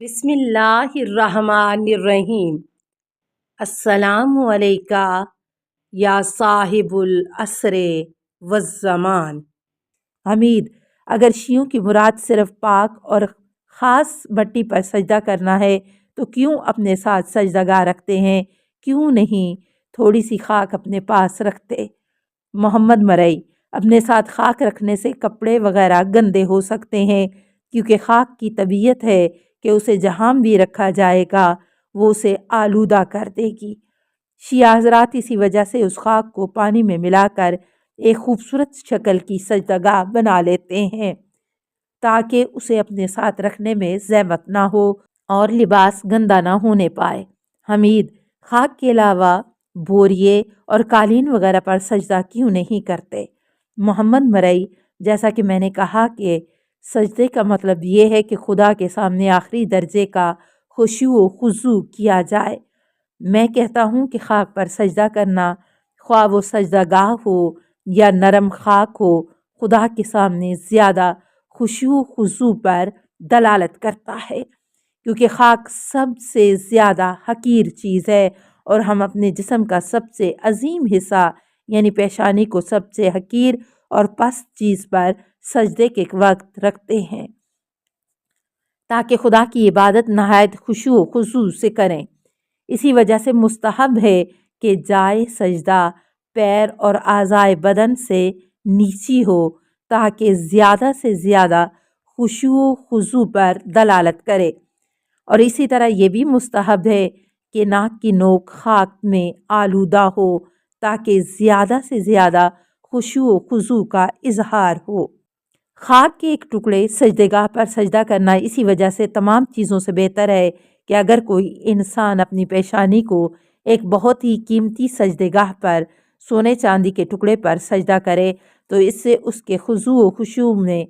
بسم اللہ الرحمن الرحیم۔ السلام علیکہ یا صاحب العصر والزمان۔ حمید، اگر شیعوں کی مراد صرف پاک اور خاص مٹی پر سجدہ کرنا ہے تو کیوں اپنے ساتھ سجدہ گاہ رکھتے ہیں؟ کیوں نہیں تھوڑی سی خاک اپنے پاس رکھتے؟ محمد مرئی، اپنے ساتھ خاک رکھنے سے کپڑے وغیرہ گندے ہو سکتے ہیں، کیونکہ خاک کی طبیعت ہے کہ اسے جہاں بھی رکھا جائے گا وہ اسے آلودہ کر دے گی۔ شیعہ حضرات اسی وجہ سے اس خاک کو پانی میں ملا کر ایک خوبصورت شکل کی سجدہ گاہ بنا لیتے ہیں تاکہ اسے اپنے ساتھ رکھنے میں زحمت نہ ہو اور لباس گندا نہ ہونے پائے۔ حمید، خاک کے علاوہ بوریے اور قالین وغیرہ پر سجدہ کیوں نہیں کرتے؟ محمد مرئی، جیسا کہ میں نے کہا کہ سجدے کا مطلب یہ ہے کہ خدا کے سامنے آخری درجے کا خشوع و خضوع کیا جائے۔ میں کہتا ہوں کہ خاک پر سجدہ کرنا، خواہ وہ سجدہ گاہ ہو یا نرم خاک ہو، خدا کے سامنے زیادہ خشوع و خضوع پر دلالت کرتا ہے، کیونکہ خاک سب سے زیادہ حقیر چیز ہے اور ہم اپنے جسم کا سب سے عظیم حصہ یعنی پیشانی کو سب سے حقیر اور پست چیز پر سجدے کے وقت رکھتے ہیں تاکہ خدا کی عبادت نہایت خشوع و خضوع سے کریں۔ اسی وجہ سے مستحب ہے کہ جائے سجدہ پیر اور اعضائے بدن سے نیچی ہو تاکہ زیادہ سے زیادہ خشوع و خضوع پر دلالت کرے، اور اسی طرح یہ بھی مستحب ہے کہ ناک کی نوک خاک میں آلودہ ہو تاکہ زیادہ سے زیادہ خشوع و خضوع کا اظہار ہو۔ خاک کے ایک ٹکڑے سجدے گاہ پر سجدہ کرنا اسی وجہ سے تمام چیزوں سے بہتر ہے کہ اگر کوئی انسان اپنی پیشانی کو ایک بہت ہی قیمتی سجدے گاہ پر سونے چاندی کے ٹکڑے پر سجدہ کرے تو اس سے اس کے خضوع و خشوع میں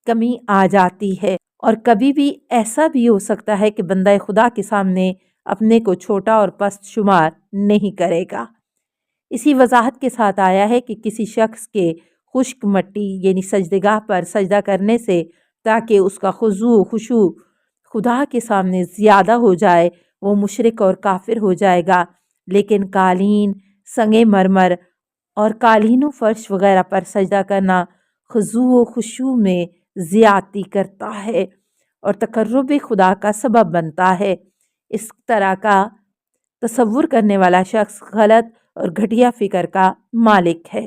کمی آ جاتی ہے، اور کبھی بھی ایسا بھی ہو سکتا ہے کہ بندہ خدا کے سامنے اپنے کو چھوٹا اور پست شمار نہیں کرے گا۔ اسی وضاحت کے ساتھ آیا ہے کہ کسی شخص کے خشک مٹی یعنی سجدہ گاہ پر سجدہ کرنے سے تاکہ اس کا خضوع و خشوع خدا کے سامنے زیادہ ہو جائے وہ مشرک اور کافر ہو جائے گا، لیکن قالین، سنگ مرمر اور قالین و فرش وغیرہ پر سجدہ کرنا خضوع و خشوع میں زیادتی کرتا ہے اور تقرب خدا کا سبب بنتا ہے۔ اس طرح کا تصور کرنے والا شخص غلط اور گھٹیا فکر کا مالک ہے۔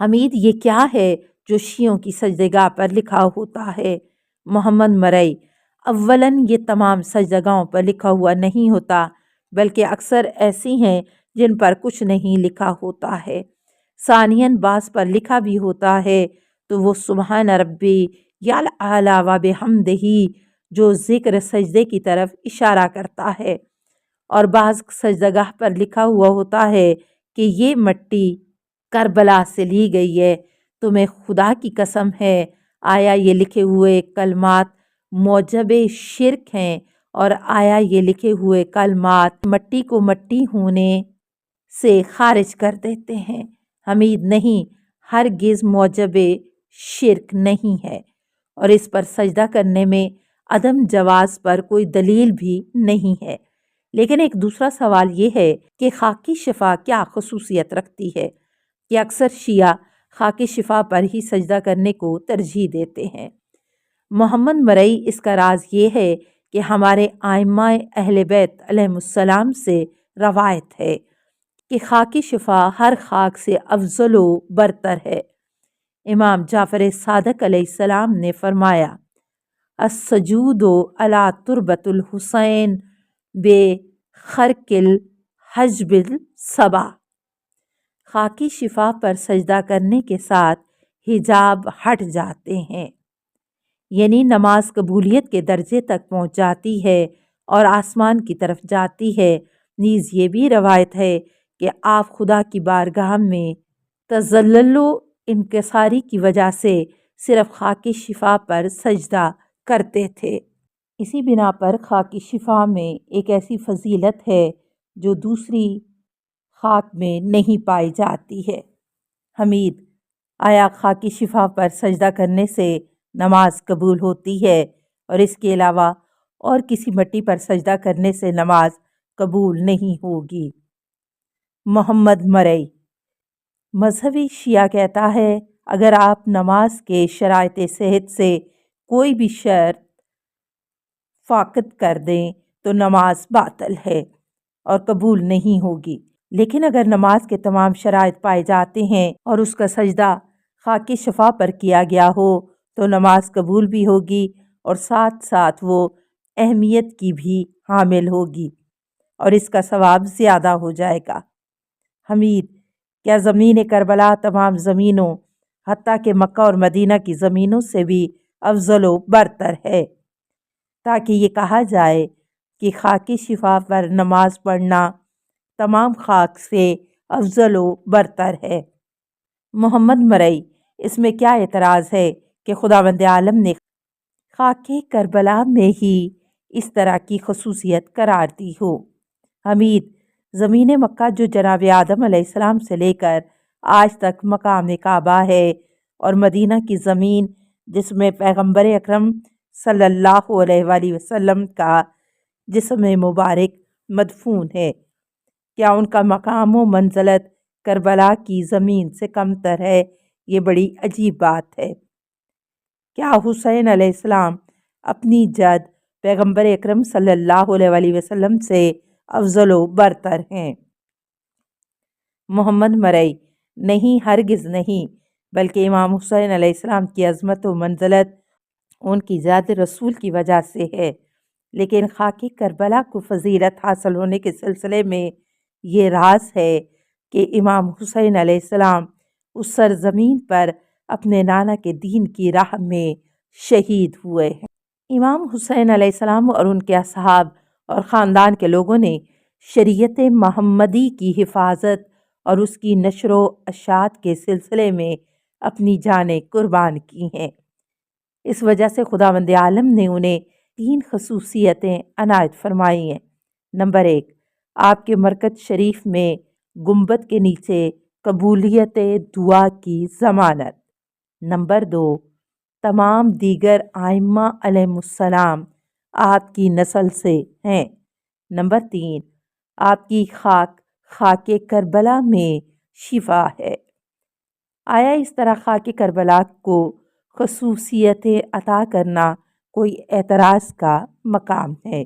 حمید، یہ کیا ہے جو شیعوں کی سجدہ گاہ پر لکھا ہوتا ہے؟ محمد مرئی، اولاً یہ تمام سجدہ گاہوں پر لکھا ہوا نہیں ہوتا، بلکہ اکثر ایسی ہیں جن پر کچھ نہیں لکھا ہوتا ہے۔ ثانیاً بعض پر لکھا بھی ہوتا ہے تو وہ سبحان ربی الاعلیٰ و بحمدہ جو ذکر سجدے کی طرف اشارہ کرتا ہے، اور بعض سجدہ گاہ پر لکھا ہوا ہوتا ہے کہ یہ مٹی کربلا سے لی گئی ہے، تمہیں خدا کی قسم ہے آیا یہ لکھے ہوئے کلمات موجب شرک ہیں، اور آیا یہ لکھے ہوئے کلمات مٹی کو مٹی ہونے سے خارج کر دیتے ہیں؟ حمید، نہیں، ہرگز موجب شرک نہیں ہے، اور اس پر سجدہ کرنے میں عدم جواز پر کوئی دلیل بھی نہیں ہے۔ لیکن ایک دوسرا سوال یہ ہے کہ خاکی شفا کیا خصوصیت رکھتی ہے کہ اکثر شیعہ خاکی شفا پر ہی سجدہ کرنے کو ترجیح دیتے ہیں؟ محمد مرئی، اس کا راز یہ ہے کہ ہمارے ائمہ اہل بیت علیہم السلام سے روایت ہے کہ خاکی شفا ہر خاک سے افضل و برتر ہے۔ امام جعفر صادق علیہ السلام نے فرمایا، السجود علی تربۃ الحسین بخرق الحجب السبع۔ خاکی شفا پر سجدہ کرنے کے ساتھ حجاب ہٹ جاتے ہیں، یعنی نماز قبولیت کے درجے تک پہنچ جاتی ہے اور آسمان کی طرف جاتی ہے۔ نیز یہ بھی روایت ہے کہ آپ خدا کی بارگاہ میں تذلل و انکساری کی وجہ سے صرف خاکی شفا پر سجدہ کرتے تھے۔ اسی بنا پر خاکی شفا میں ایک ایسی فضیلت ہے جو دوسری خاک میں نہیں پائی جاتی ہے۔ حمید، آیا خاکی شفا پر سجدہ کرنے سے نماز قبول ہوتی ہے؟ اور اس کے علاوہ اور کسی مٹی پر سجدہ کرنے سے نماز قبول نہیں ہوگی۔ محمد مرئی مذہبی شیعہ کہتا ہے اگر آپ نماز کے شرائط صحت سے کوئی بھی شرط فاقد کر دیں تو نماز باطل ہے اور قبول نہیں ہوگی، لیکن اگر نماز کے تمام شرائط پائے جاتے ہیں اور اس کا سجدہ خاک شفا پر کیا گیا ہو تو نماز قبول بھی ہوگی اور ساتھ ساتھ وہ اہمیت کی بھی حامل ہوگی اور اس کا ثواب زیادہ ہو جائے گا۔ حمید کیا زمین کربلا تمام زمینوں حتیٰ کہ مکہ اور مدینہ کی زمینوں سے بھی افضل و برتر ہے، تاکہ یہ کہا جائے کہ خاک شفا پر نماز پڑھنا تمام خاک سے افضل و برتر ہے۔ محمد مرئی اس میں کیا اعتراض ہے کہ خداوند عالم نے خاک کربلا میں ہی اس طرح کی خصوصیت قرار دی ہو؟ حمید زمین مکہ جو جناب آدم علیہ السلام سے لے کر آج تک مقام کعبہ ہے، اور مدینہ کی زمین جس میں پیغمبر اکرم صلی اللہ علیہ وآلہ وسلم کا جسم مبارک مدفون ہے، کیا ان کا مقام و منزلت کربلا کی زمین سے کم تر ہے؟ یہ بڑی عجیب بات ہے۔ کیا حسین علیہ السلام اپنی جد پیغمبر اکرم صلی اللہ علیہ وآلہ وسلم سے افضل و برتر ہیں؟ محمد مرئی نہیں، ہرگز نہیں، بلکہ امام حسین علیہ السلام کی عظمت و منزلت ان کی ذات رسول کی وجہ سے ہے، لیکن خاک کربلا کو فضیلت حاصل ہونے کے سلسلے میں یہ راز ہے کہ امام حسین علیہ السلام اس سرزمین پر اپنے نانا کے دین کی راہ میں شہید ہوئے ہیں۔ امام حسین علیہ السلام اور ان کے اصحاب اور خاندان کے لوگوں نے شریعت محمدی کی حفاظت اور اس کی نشر و اشاعت کے سلسلے میں اپنی جانیں قربان کی ہیں۔ اس وجہ سے خداوند عالم نے انہیں 3 خصوصیتیں عنایت فرمائی ہیں۔ نمبر 1، آپ کے مرکز شریف میں گنبد کے نیچے قبولیت دعا کی ضمانت۔ نمبر 2، تمام دیگر ائمہ علیہم السلام آپ کی نسل سے ہیں۔ نمبر 3، آپ کی خاک کربلا میں شفا ہے۔ آیا اس طرح خاک کربلا کو خصوصیتیں عطا کرنا کوئی اعتراض کا مقام ہے؟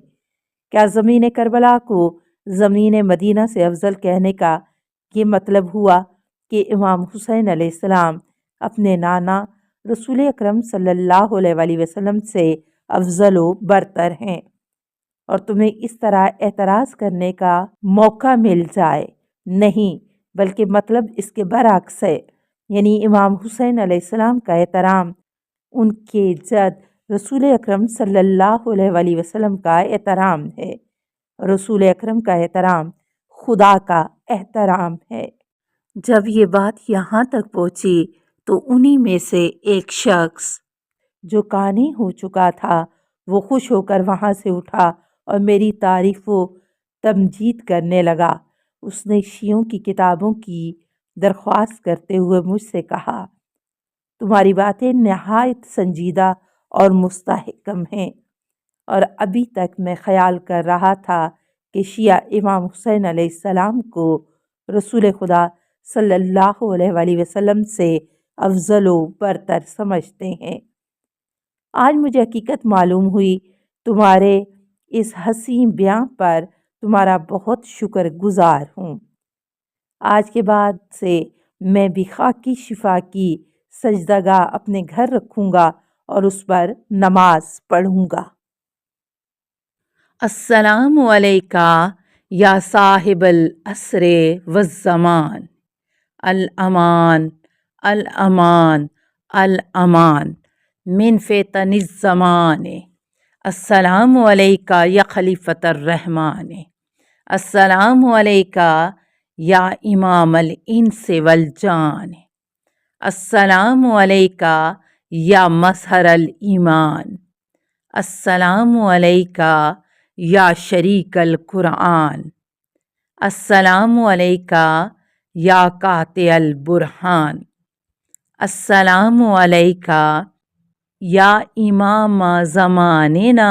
کیا زمین کربلا کو زمین مدینہ سے افضل کہنے کا یہ مطلب ہوا کہ امام حسین علیہ السلام اپنے نانا رسول اکرم صلی اللہ علیہ وآلہ وسلم سے افضل و برتر ہیں، اور تمہیں اس طرح اعتراض کرنے کا موقع مل جائے؟ نہیں، بلکہ مطلب اس کے برعکس ہے، یعنی امام حسین علیہ السلام کا احترام ان کے جد رسول اکرم صلی اللہ علیہ وآلہ وسلم کا احترام ہے۔ رسول اکرم کا احترام خدا کا احترام ہے۔ جب یہ بات یہاں تک پہنچی تو انہی میں سے ایک شخص جو قانع ہو چکا تھا وہ خوش ہو کر وہاں سے اٹھا اور میری تعریف و تمجید کرنے لگا۔ اس نے شیعوں کی کتابوں کی درخواست کرتے ہوئے مجھ سے کہا، تمہاری باتیں نہایت سنجیدہ اور مستحکم ہیں، اور ابھی تک میں خیال کر رہا تھا کہ شیعہ امام حسین علیہ السلام کو رسول خدا صلی اللہ علیہ وآلہ وسلم سے افضل و برتر سمجھتے ہیں۔ آج مجھے حقیقت معلوم ہوئی۔ تمہارے اس حسین بیان پر تمہارا بہت شکر گزار ہوں۔ آج کے بعد سے میں بھی خاکی شفا کی سجدہ گاہ اپنے گھر رکھوں گا اور اس پر نماز پڑھوں گا۔ السلام علیکہ یا صاحب العصر والزمان، الامان الامان الامان من فتن الزمان۔ السلام علیکہ یا خلیفۃ الرحمن، السلام علیکہ یا امام الانس والجان، السلام علیکہ یا مظہر الایمان، السلام علیکہ یا شریک القرآن، السلام علیکہ یا قاطع البرہان، السلام علیکہ یا امام زماننا